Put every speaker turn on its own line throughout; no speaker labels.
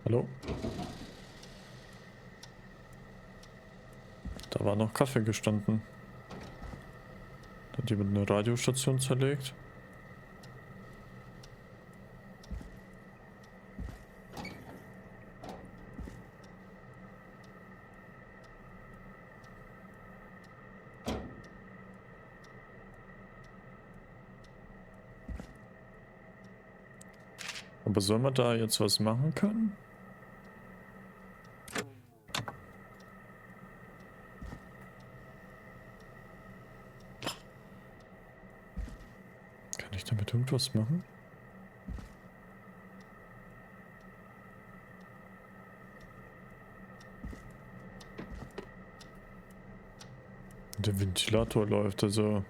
Hallo? Da war noch Kaffee gestanden. Hat jemand eine Radiostation zerlegt? Aber soll man da jetzt was machen können? Kann ich damit irgendwas machen? Der Ventilator läuft, also...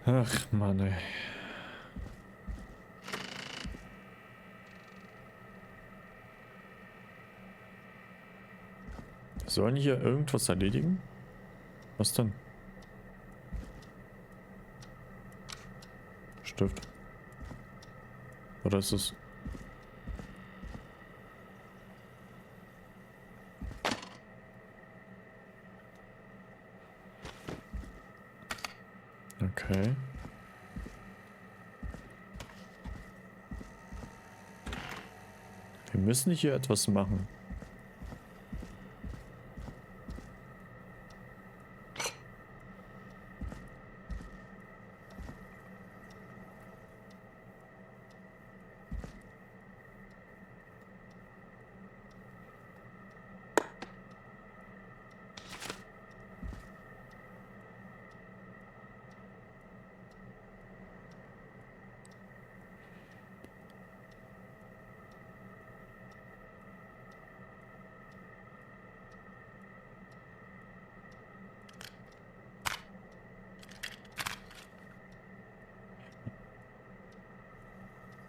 Ach, Mann, ey. Sollen hier irgendwas erledigen? Was denn? Stift. Oder ist es... Okay. Wir müssen hier etwas machen.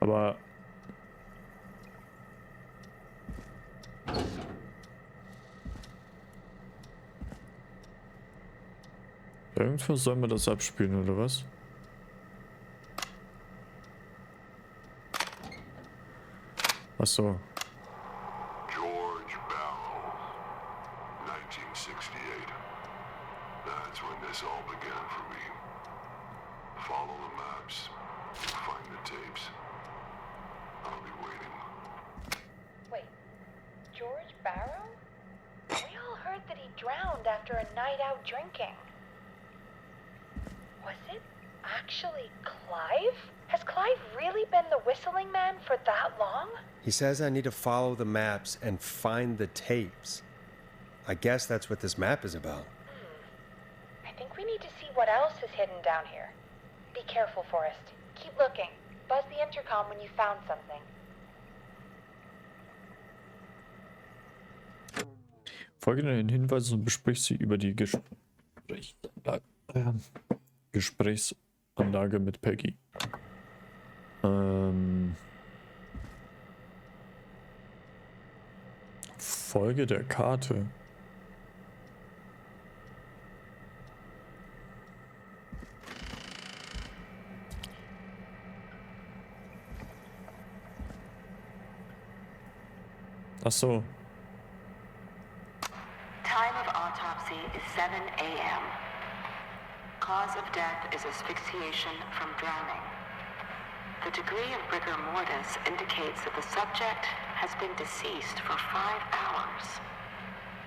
Aber... Irgendwo sollen wir das abspielen, oder was? Ach so.
George Barrow, 1968. That's when this all began for me. Follow the maps, find the tapes. I'll be waiting.
Wait, George Barrow? We all heard that he drowned after a night out drinking. Was it actually Clive? Has Clive really been the whistling man for that long?
He says I need to follow the maps and find the tapes. I guess that's what this map is about.
I think we need to see what else is hidden down here. Be careful, Forrest. Keep looking. Buzz the intercom when you found something.
Folgenden Hinweisen bespricht sie über die Gesprächsanlage mit Peggy. Folge der Karte. Ach so.
Time of autopsy is 7 a.m. Cause of death is asphyxiation from drowning. The degree of rigor mortis indicates that the subject has been deceased for 5 hours.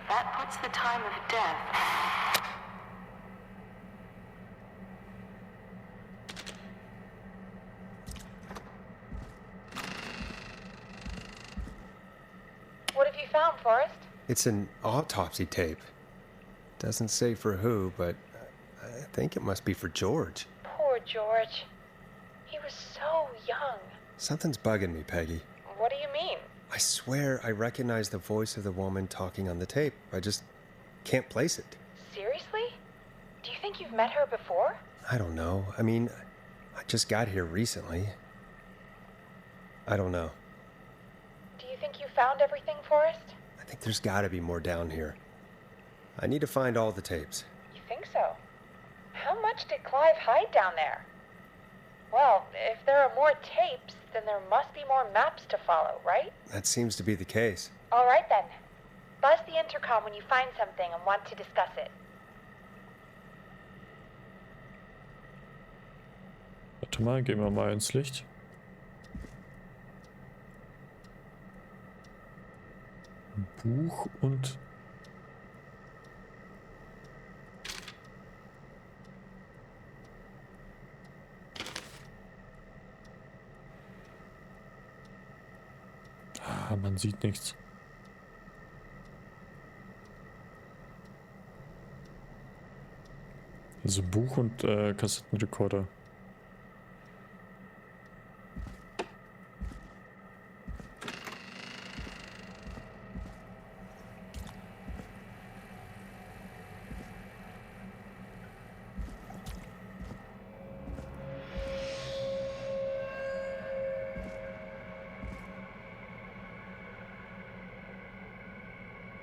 That puts the time of death...
What have you found, Forrest?
It's an autopsy tape. Doesn't say for who, but I think it must be for George.
Poor George. He was so young.
Something's bugging me, Peggy.
What do you mean?
I swear I recognize the voice of the woman talking on the tape. I just can't place it.
Seriously? Do you think you've met her before?
I don't know. I mean, I just got here recently. I don't know.
Do you think you found everything, Forrest?
I think there's gotta be more down here. I need to find all the tapes.
You think so? How much did Clive hide down there? Well, if there are more tapes, then there must be more maps to follow, right?
That seems to be the case.
All right then. Buzz the intercom when you find something and want to discuss it.
Warte mal, gehen wir mal ins Licht. Ein Buch und... Ah, man sieht nichts. Also Buch und Kassettenrekorder.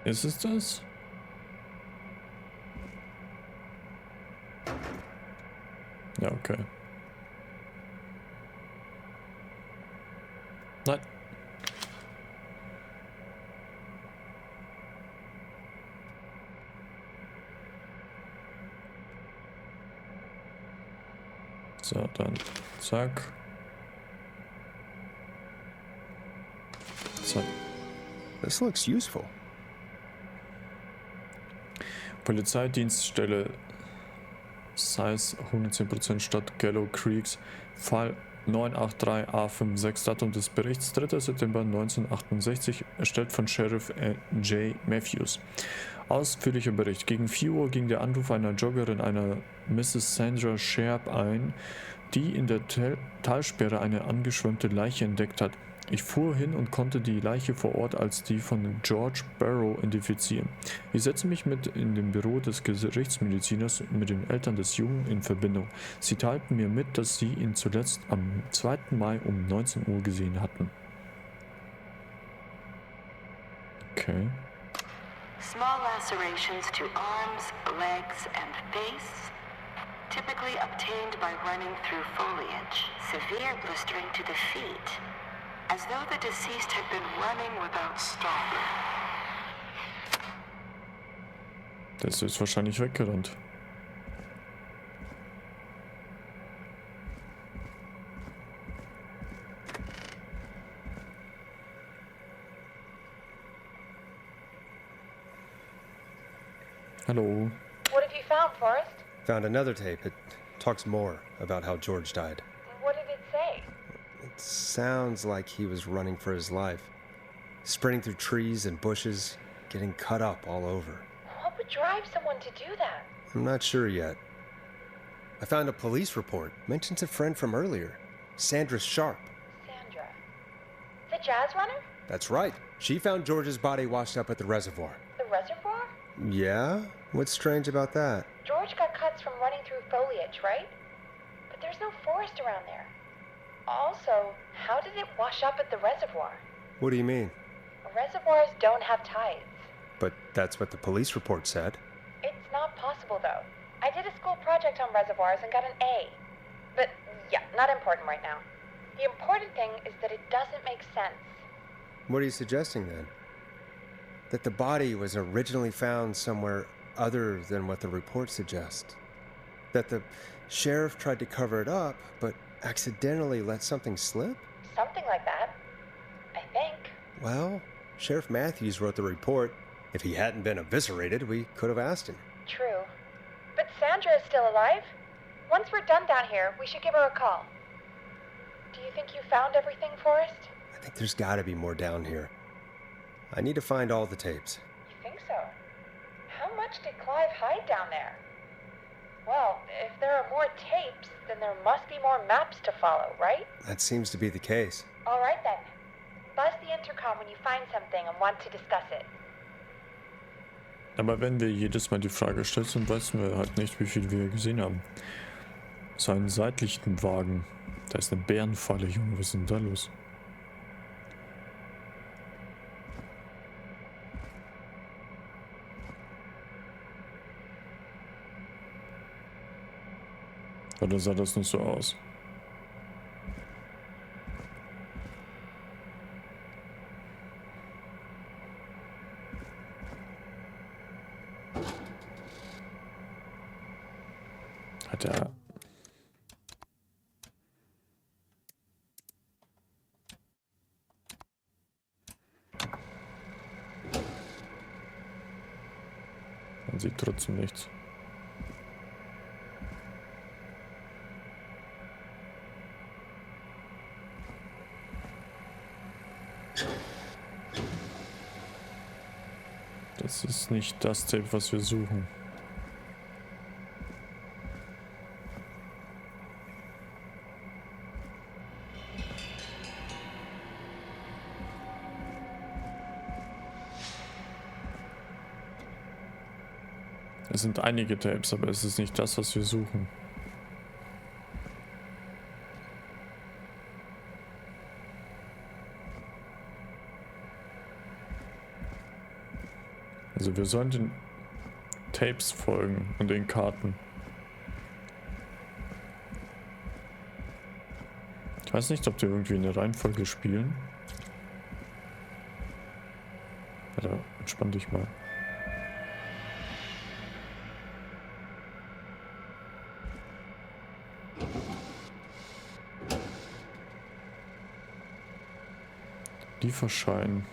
Ist es das? Ja, okay. Nein. So, dann zack. Zack.
This looks useful.
Polizeidienststelle Size 110% Stadt Gallow Creeks, Fall 983A56, Datum des Berichts 3. September 1968, erstellt von Sheriff J. Matthews. Ausführlicher Bericht. Gegen 4 Uhr ging der Anruf einer Joggerin, einer Mrs. Sandra Sharp, ein, die in der Talsperre eine angeschwemmte Leiche entdeckt hat. Ich fuhr hin und konnte die Leiche vor Ort als die von George Barrow identifizieren. Ich setzte mich mit in dem Büro des Gerichtsmediziners mit den Eltern des Jungen in Verbindung. Sie teilten mir mit, dass sie ihn zuletzt am 2. Mai um 19 Uhr gesehen hatten. Okay.
Small lacerations to arms, legs, and face, typically obtained by running through foliage. Severe blistering to the feet, as though the deceased had been running without stopping.
Das ist wahrscheinlich weggerannt. Hello.
What have you found, Forrest?
Found another tape. It talks more about how George died.
What did it say?
It sounds like he was running for his life. Sprinting through trees and bushes, getting cut up all over.
What would drive someone to do that?
I'm not sure yet. I found a police report. Mentions a friend from earlier. Sandra Sharp.
Sandra. The jazz runner?
That's right. She found George's body washed up at the reservoir.
The reservoir?
Yeah? What's strange about that?
George got cuts from running through foliage, right? But there's no forest around there. Also, how did it wash up at the reservoir?
What do you mean?
Reservoirs don't have tides.
But that's what the police report said.
It's not possible, though. I did a school project on reservoirs and got an A. But, yeah, not important right now. The important thing is that it doesn't make sense.
What are you suggesting then? That the body was originally found somewhere other than what the report suggests. That the sheriff tried to cover it up, but accidentally let something slip?
Something like that. I think.
Well, Sheriff Matthews wrote the report. If he hadn't been eviscerated, we could have asked him.
True. But Sandra is still alive. Once we're done down here, we should give her a call. Do you think you found everything, Forrest?
I think there's gotta be more down here. I need to find all the tapes.
You think so? How much did Clive hide down there? Well, if there are more tapes, then there must be more maps to follow, right?
That seems to be the case.
All right then. Buzz the intercom when you find something and want to discuss it.
Aber wenn wir jedes Mal die Frage stellen, dann wissen wir halt nicht, wie viel wir gesehen haben. So einen seitlichen Wagen. Da ist eine Bärenfalle, Junge. Was ist denn da los? Oder sah das nur so aus? Hat er... Man sieht trotzdem nichts. Das ist nicht das Tape, was wir suchen. Es sind einige Tapes, aber es ist nicht das, was wir suchen. Also wir sollen den Tapes folgen und den Karten. Ich weiß nicht, ob die irgendwie in der Reihenfolge spielen. Warte, entspann dich mal. Lieferschein.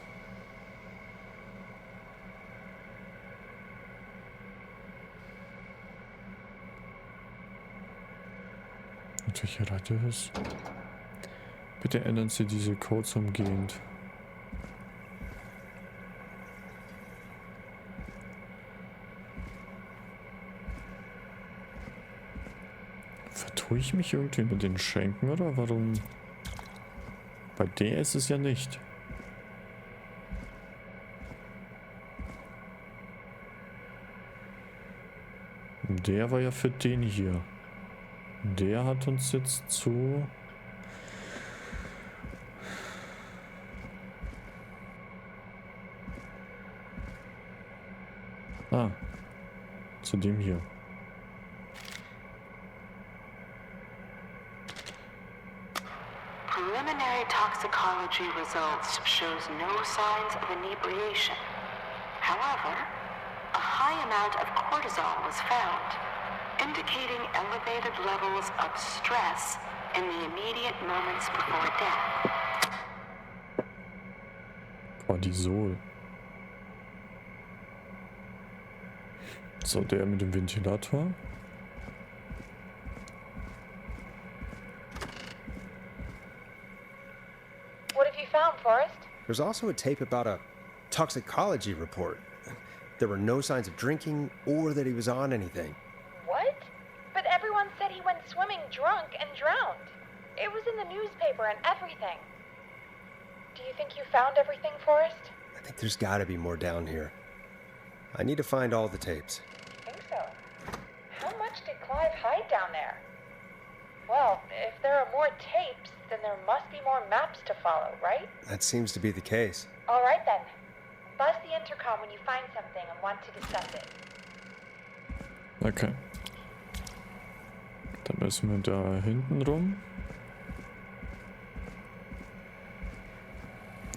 Und welche Radios? Bitte ändern Sie diese Codes umgehend. Vertue ich mich irgendwie mit den Schenken oder warum? Bei der ist es ja nicht. Der war ja für den hier. Der hat uns jetzt zu... Ah, zu dem hier.
Preliminary toxicology results shows no signs of inebriation. However, a high amount of cortisol was found, indicating elevated levels of stress in the immediate moments before death.
Cortisol. So, der mit dem Ventilator.
What have you found, Forrest?
There's also a tape about a toxicology report. There were no signs of drinking or that he was on anything.
What? But everyone said he went swimming drunk and drowned. It was in the newspaper and everything. Do you think you found everything, Forrest?
I think there's gotta be more down here. I need to find all the tapes.
Think so. How much did Clive hide down there? Well, if there are more tapes, then there must be more maps to follow, right?
That seems to be the case.
All right then. Buzz the intercom when you find something and want to discuss it.
Okay. Dann müssen wir da hinten rum.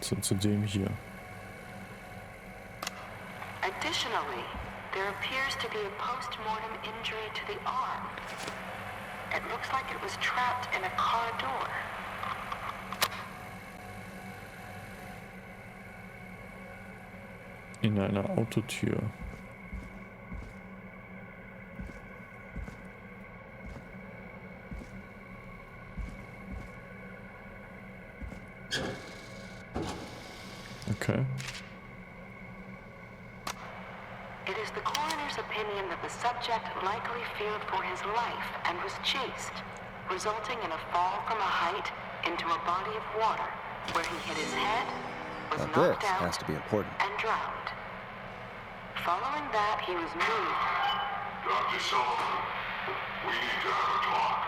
So, zu dem hier.
Additionally, there appears to be a post-mortem injury to the arm. It looks like it was trapped in a car door.
In einer Autotür. Okay.
It is the coroner's opinion that the subject likely feared for his life and was chased, resulting in a fall from a height into a body of water, where he hit his head, was
Now
knocked
this
out,
has to be important.
and drowned. Following that, he was moved.
Dr. Sullivan, we need to have a talk.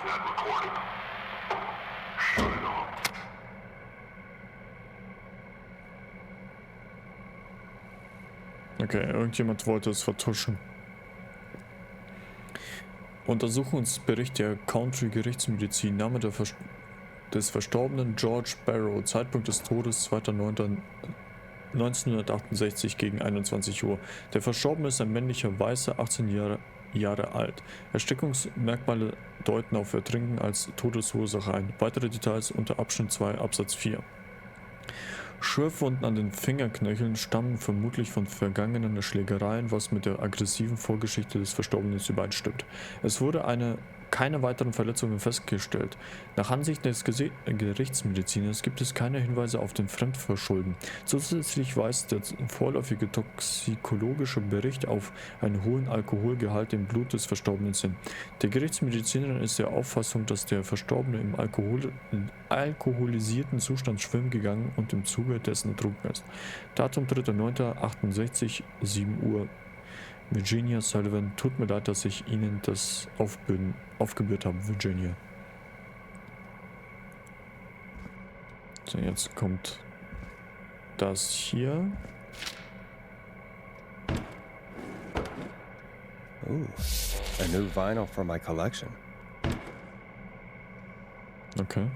That recording. Shut it off.
Okay, irgendjemand wollte es vertuschen. Untersuchungsbericht der Country-Gerichtsmedizin, Name des Verstorbenen George Barrow, Zeitpunkt des Todes 2.9.1968 gegen 21 Uhr. Der Verstorbene ist ein männlicher Weißer, 18 Jahre alt. Erstickungsmerkmale deuten auf Ertrinken als Todesursache ein. Weitere Details unter Abschnitt 2 Absatz 4. Schürfwunden an den Fingerknöcheln stammen vermutlich von vergangenen Schlägereien, was mit der aggressiven Vorgeschichte des Verstorbenen übereinstimmt. Es wurde keine weiteren Verletzungen festgestellt. Nach Ansicht des Gerichtsmediziners gibt es keine Hinweise auf den Fremdverschulden. Zusätzlich weist der vorläufige toxikologische Bericht auf einen hohen Alkoholgehalt im Blut des Verstorbenen hin. Der Gerichtsmediziner ist der Auffassung, dass der Verstorbene im alkoholisierten Zustand schwimmen gegangen und im Zuge dessen ertrunken ist. Datum 3.9.68, 7 Uhr. Virginia Sullivan, tut mir leid, dass ich Ihnen das aufgebürdet habe, Virginia. So, jetzt kommt das hier.
Ooh, a new vinyl for my collection.
Okay.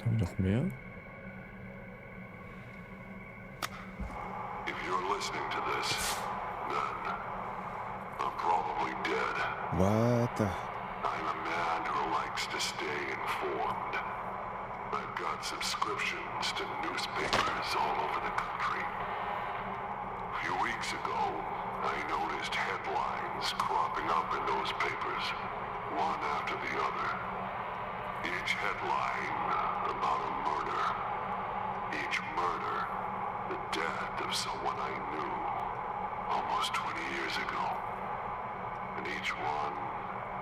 Haben wir noch mehr?
Listening to this, then I'm probably dead.
What the?
I'm a man who likes to stay informed. I've got subscriptions to newspapers all over the country. A few weeks ago, I noticed headlines cropping up in those papers, one after the other. Each headline about a murder. Each murder the death of someone I knew almost 20 years ago, and each one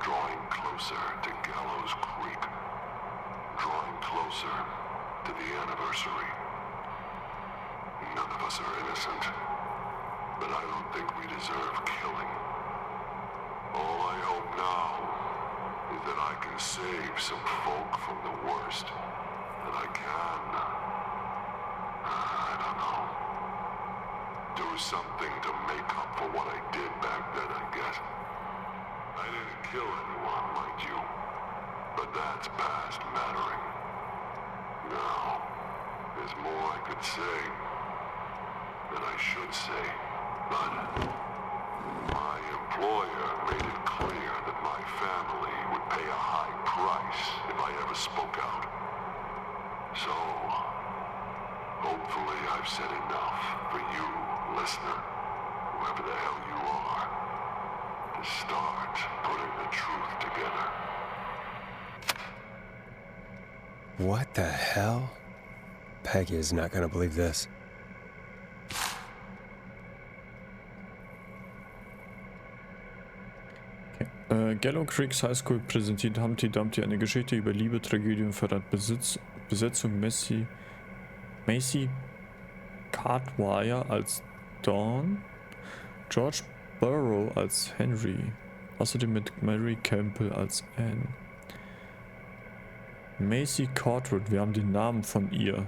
drawing closer to Gallows Creek, drawing closer to the anniversary. None of us are innocent, but I don't think we deserve killing. All I hope now is that I can save some folk from the worst, that I can. I don't know. Do something to make up for what I did back then, I guess. I didn't kill anyone, mind you, but that's past mattering. Now, there's more I could say, that I should say, but my employer made it clear that my family would pay a high price if I ever spoke out. So, hopefully I've said enough for you, listener, whoever the hell you are, to start putting the truth together.
What the hell? Peggy is not going to believe this.
Gallows Creek High School präsentiert Humpty Dumpty, eine Geschichte über Liebe, Tragödie und Verrat. Besetzung Macy Cartwire als Dawn, George Barrow als Henry, außerdem mit Mary Campbell als Anne. Macy Cartwright, wir haben den Namen von ihr.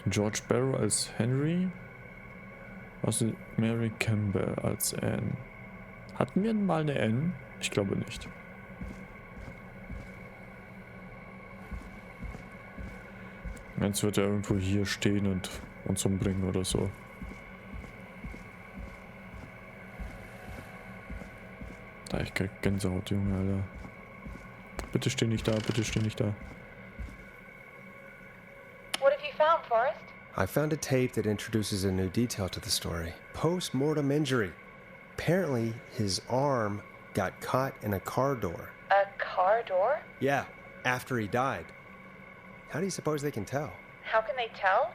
George Barrow als Henry, außerdem Mary Campbell als Anne. Hatten wir mal eine N? Ich glaube nicht. Jetzt wird er irgendwo hier stehen und uns umbringen oder so. Da, ich krieg Gänsehaut, Junge, Alter. Bitte steh nicht da, bitte steh nicht da.
What have you found, Forrest?
I found a tape that introduces a new detail to the story. Post-mortem injury. Apparently, his arm got caught in a car door.
A car door?
Yeah, after he died. How do you suppose they can tell?
How can they tell?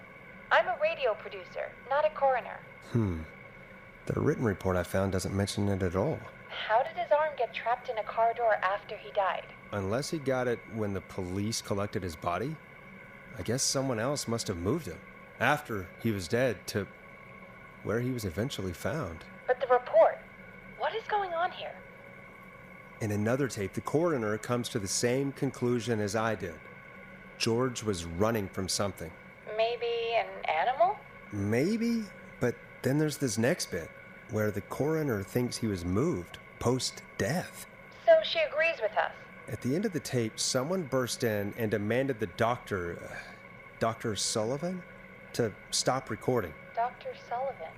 I'm a radio producer, not a coroner.
The written report I found doesn't mention it at all.
How did his arm get trapped in a car door after he died?
Unless he got it when the police collected his body, I guess someone else must have moved him after he was dead to where he was eventually found.
But the report, what is going on here?
In another tape, the coroner comes to the same conclusion as I did. George was running from something.
Maybe an animal?
maybe, but then there's this next bit where the coroner thinks he was moved post-death.
So she agrees with us.
At the end of the tape, someone burst in and demanded the doctor, Dr. Sullivan, to stop recording.
Dr. Sullivan.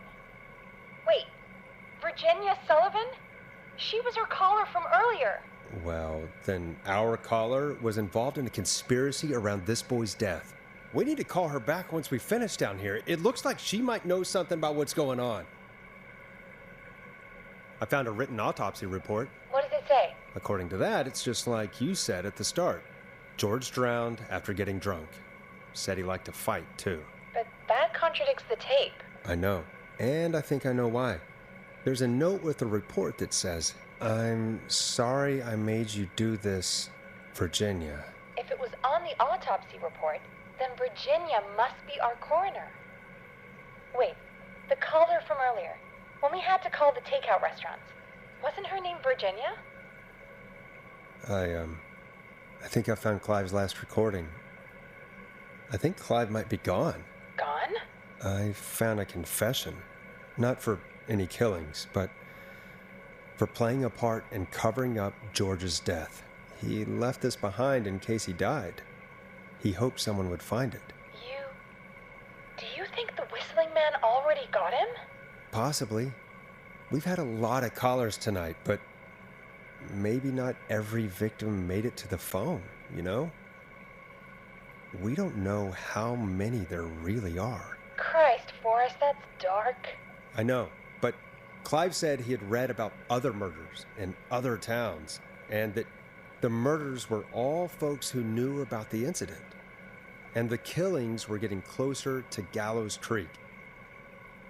Wait, Virginia Sullivan? She was her caller from earlier.
Well, then our caller was involved in a conspiracy around this boy's death. We need to call her back once we finish down here. It looks like she might know something about what's going on. I found a written autopsy report.
What does it say?
According to that, it's just like you said at the start. George drowned after getting drunk. Said he liked to fight, too.
But that contradicts the tape.
I know. And I think I know why. There's a note with the report that says, "I'm sorry I made you do this, Virginia."
If it was on the autopsy report, then Virginia must be our coroner. Wait, the caller from earlier, when we had to call the takeout restaurants, wasn't her name Virginia?
I think I found Clive's last recording. I think Clive might be gone.
Gone?
I found a confession. Not for any killings, but for playing a part in covering up George's death. He left this behind in case he died. He hoped someone would find it.
Do you think the whistling man already got him?
Possibly. We've had a lot of callers tonight, but maybe not every victim made it to the phone, you know? We don't know how many there really are.
Christ, Forrest, that's dark.
I know, but Clive said he had read about other murders in other towns, and that the murders were all folks who knew about the incident. And the killings were getting closer to Gallows Creek.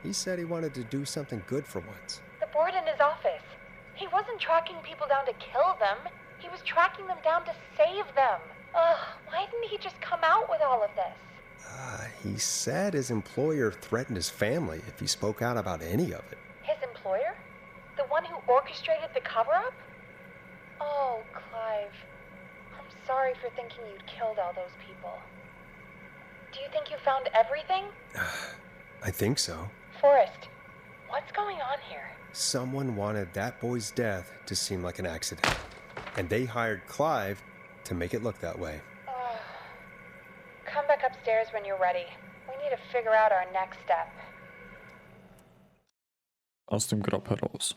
He said he wanted to do something good for once.
The board in his office. He wasn't tracking people down to kill them. He was tracking them down to save them. Ugh, why didn't he just come out with all of this?
He said his employer threatened his family if he spoke out about any of it.
His employer? The one who orchestrated the cover-up? Oh, Clive. I'm sorry for thinking you'd killed all those people. Do you think you found everything?
I think so.
Forrest, what's going on here?
Someone wanted that boy's death to seem like an accident, and they hired Clive to make it look that way.
Come back upstairs when you're ready. We need to figure out our next step.
Aus dem Grab heraus.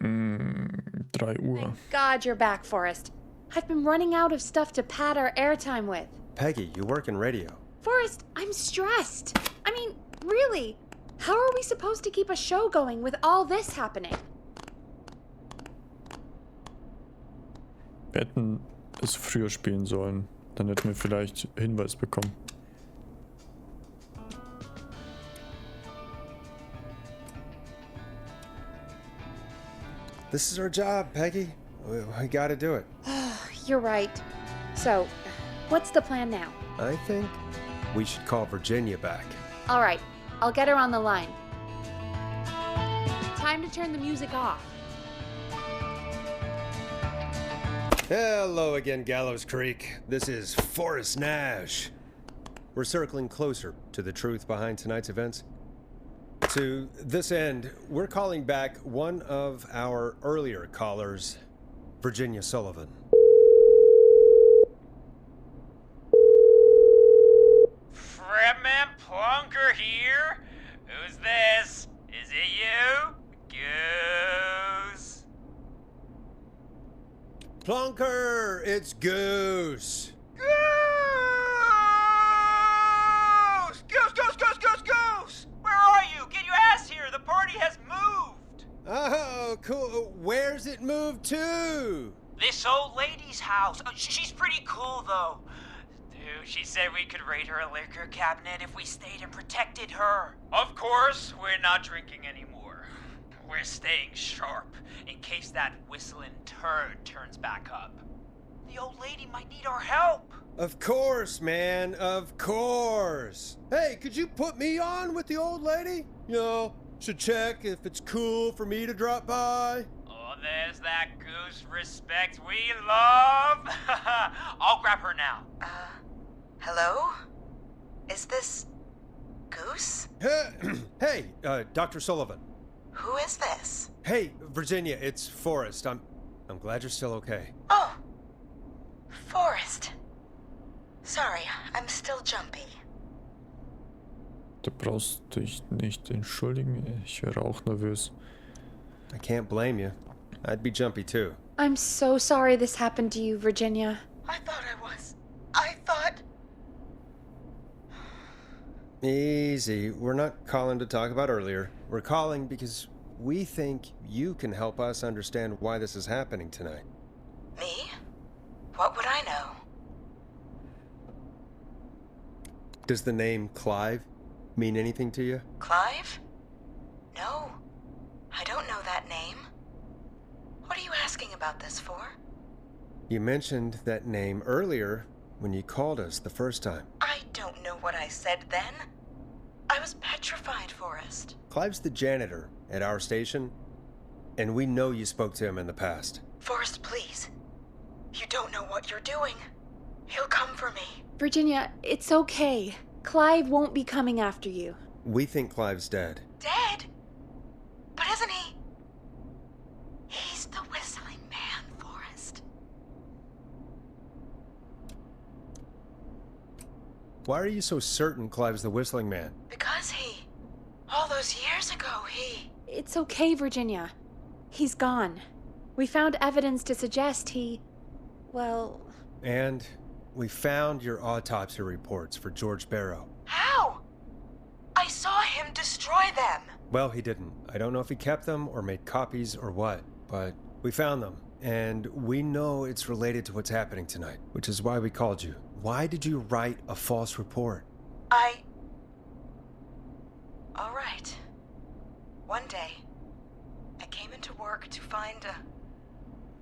3 Uhr.
Thank God you're back, Forrest. I've been running out of stuff to pad our airtime with.
Peggy, you work in radio.
Forrest, I'm stressed. I mean, really, how are we supposed to keep a show going with all this happening?
Wir hätten es früher spielen sollen. Dann hätten wir vielleicht Hinweis bekommen.
This is our job, Peggy. We gotta do it.
You're right. So, what's the plan now?
I think we should call Virginia back.
All right, I'll get her on the line. Time to turn the music off.
Hello again, Gallows Creek. This is Forrest Nash. We're circling closer to the truth behind tonight's events. To this end, we're calling back one of our earlier callers, Virginia Sullivan.
Fredman Plunker here? Who's this? Is it you? Goose.
Plunker, it's Goose.
Goose! Goose! Where are you? Get your ass here. The party has moved.
Oh, cool. Where's it moved to?
This old lady's house. She's pretty cool, though. Dude, she said we could raid her liquor cabinet if we stayed and protected her. Of course, we're not drinking anymore. We're staying sharp in case that whistling turd turns back up. The old lady might need our help.
Of course, man. Of course. Hey, could you put me on with the old lady? You know, should check if it's cool for me to drop by.
Oh, there's that goose respect we love. I'll grab her now.
Hello? Is this Goose?
Hey, Dr. Sullivan.
Who is this?
Hey, Virginia, it's Forrest. I'm glad you're still okay.
Oh, Forrest. Sorry, I'm still jumpy.
Du brauchst dich nicht entschuldigen, ich wäre auch nervös.
I can't blame you. I'd be jumpy too.
I'm so sorry this happened to you, Virginia.
I thought I was. I thought...
Easy. We're not calling to talk about earlier. We're calling because we think you can help us understand why this is happening tonight.
Me? What would I know?
Does the name Clive mean anything to you?
Clive? No. I don't know that name. What are you asking about this for?
You mentioned that name earlier when you called us the first time.
I don't know what I said then. I was petrified, Forrest.
Clive's the janitor at our station, and we know you spoke to him in the past.
Forrest, please. You don't know what you're doing. He'll come for me.
Virginia, it's okay. Clive won't be coming after you.
We think Clive's dead.
Dead? But isn't he? He's the whistling man, Forrest.
Why are you so certain Clive's the whistling man?
Because all those years ago,
It's okay, Virginia. He's gone. We found evidence to suggest well...
And we found your autopsy reports for George Barrow.
How? I saw him destroy them.
Well, he didn't. I don't know if he kept them or made copies or what, but we found them. And we know it's related to what's happening tonight, which is why we called you. Why did you write a false report?
All right. One day, I came into work to find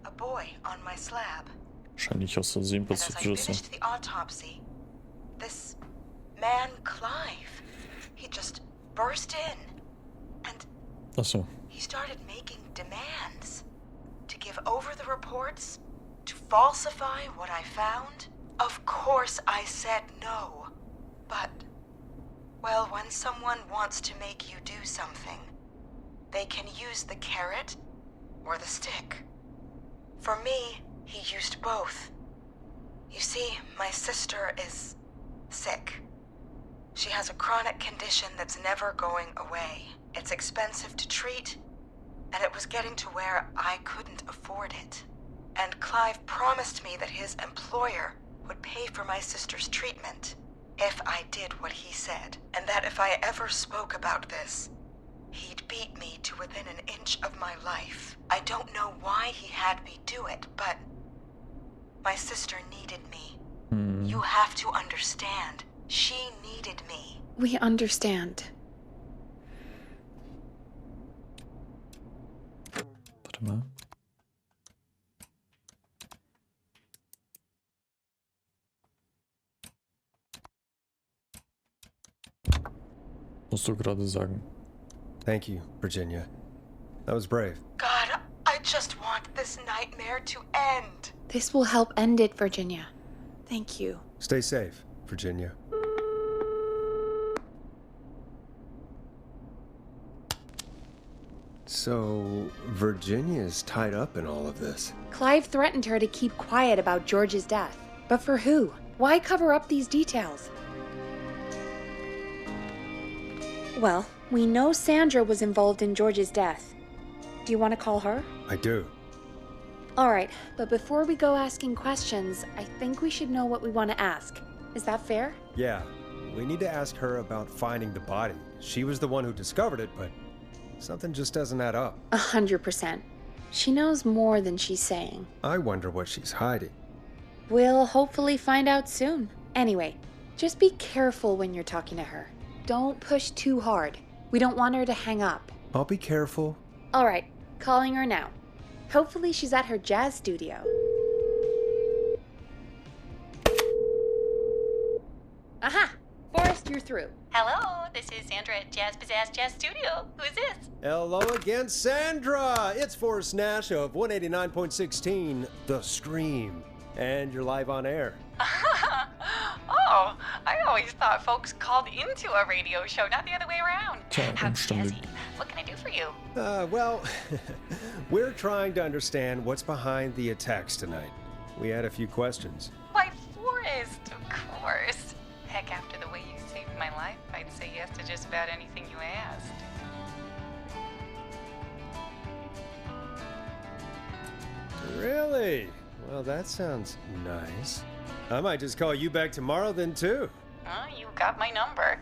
a boy on my slab.
Wahrscheinlich aus Versehen
And as I
passiert ist.
finished the autopsy, this man, Clive, he just burst in. And
Achso.
he started making demands to give over the reports, to falsify what I found. Of course I said no. But, well, when someone wants to make you do something, they can use the carrot or the stick. For me, he used both. You see, my sister is sick. She has a chronic condition that's never going away. It's expensive to treat, and it was getting to where I couldn't afford it. And Clive promised me that his employer would pay for my sister's treatment if I did what he said, and that if I ever spoke about this, he'd beat me to within an inch of my life. I don't know why he had me do it, but my sister needed me. You have to understand. She needed me.
We understand.
Warte mal. Musst du gerade sagen.
Thank you, Virginia. That was brave.
God, I just want this nightmare to end.
This will help end it, Virginia. Thank you.
Stay safe, Virginia. So, Virginia's tied up in all of this.
Clive threatened her to keep quiet about George's death. But for who? Why cover up these details? Well, we know Sandra was involved in George's death. Do you want to call her?
I do.
Alright, but before we go asking questions, I think we should know what we want to ask. Is that fair?
Yeah, we need to ask her about finding the body. She was the one who discovered it, but something just doesn't add up.
100%. She knows more than she's saying.
I wonder what she's hiding.
We'll hopefully find out soon. Anyway, just be careful when you're talking to her. Don't push too hard. We don't want her to hang up.
I'll be careful.
Alright, calling her now. Hopefully she's at her jazz studio. Aha! Forrest, you're through.
Hello, this is Sandra at Jazz Pizzazz Jazz Studio. Who is this?
Hello again, Sandra! It's Forrest Nash of 189.16, The Scream. And you're live on air.
Oh, Oh, I always thought folks called into a radio show, not the other way around.
Tja,
How
umständlich.
jazzy. What can I do for you?
Well, we're trying to understand what's behind the attacks tonight. We had a few questions.
Why, Forrest, of course. Heck, after the way you saved my life, I'd say yes to just about anything you asked.
Really? Well, that sounds nice. I might just call you back tomorrow then, too.
You got my number.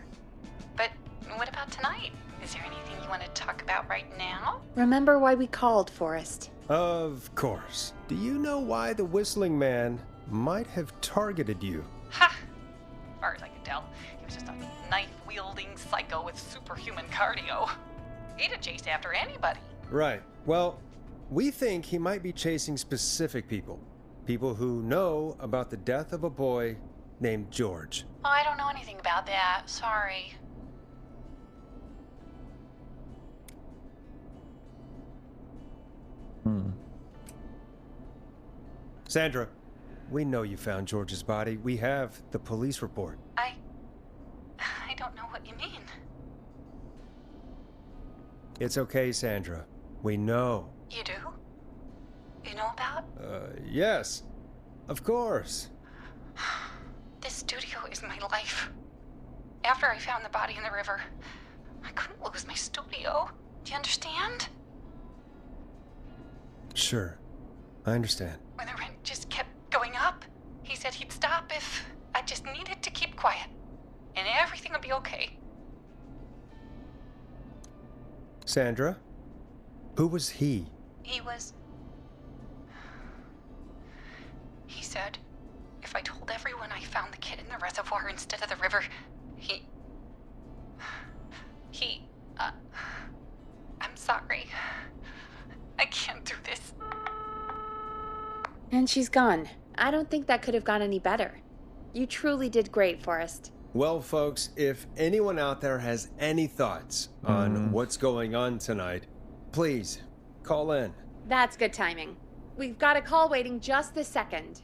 But what about tonight? Is there anything you want to talk about right now?
Remember why we called, Forrest.
Of course. Do you know why the whistling man might have targeted you?
Ha! As far as I can tell, he was just a knife-wielding psycho with superhuman cardio. He'd have chased after anybody.
Right. Well, we think he might be chasing specific people. People who know about the death of a boy named George.
Oh, I don't know anything about that. Sorry.
Sandra, we know you found George's body. We have the police report.
I don't know what you mean.
It's okay, Sandra. We know.
You do? You know about?
Yes. Of course.
This studio is my life. After I found the body in the river, I couldn't lose my studio. Do you understand?
Sure. I understand.
When the rent just kept going up, he said he'd stop if I just needed to keep quiet. And everything would be okay.
Sandra? Who was he?
He said if I told everyone I found the kid in the reservoir instead of the river, I'm sorry. I can't do this.
And she's gone. I don't think that could have gone any better. You truly did great, Forrest.
Well, folks, if anyone out there has any thoughts on what's going on tonight, please call in.
That's good timing. We've got a call waiting just this second.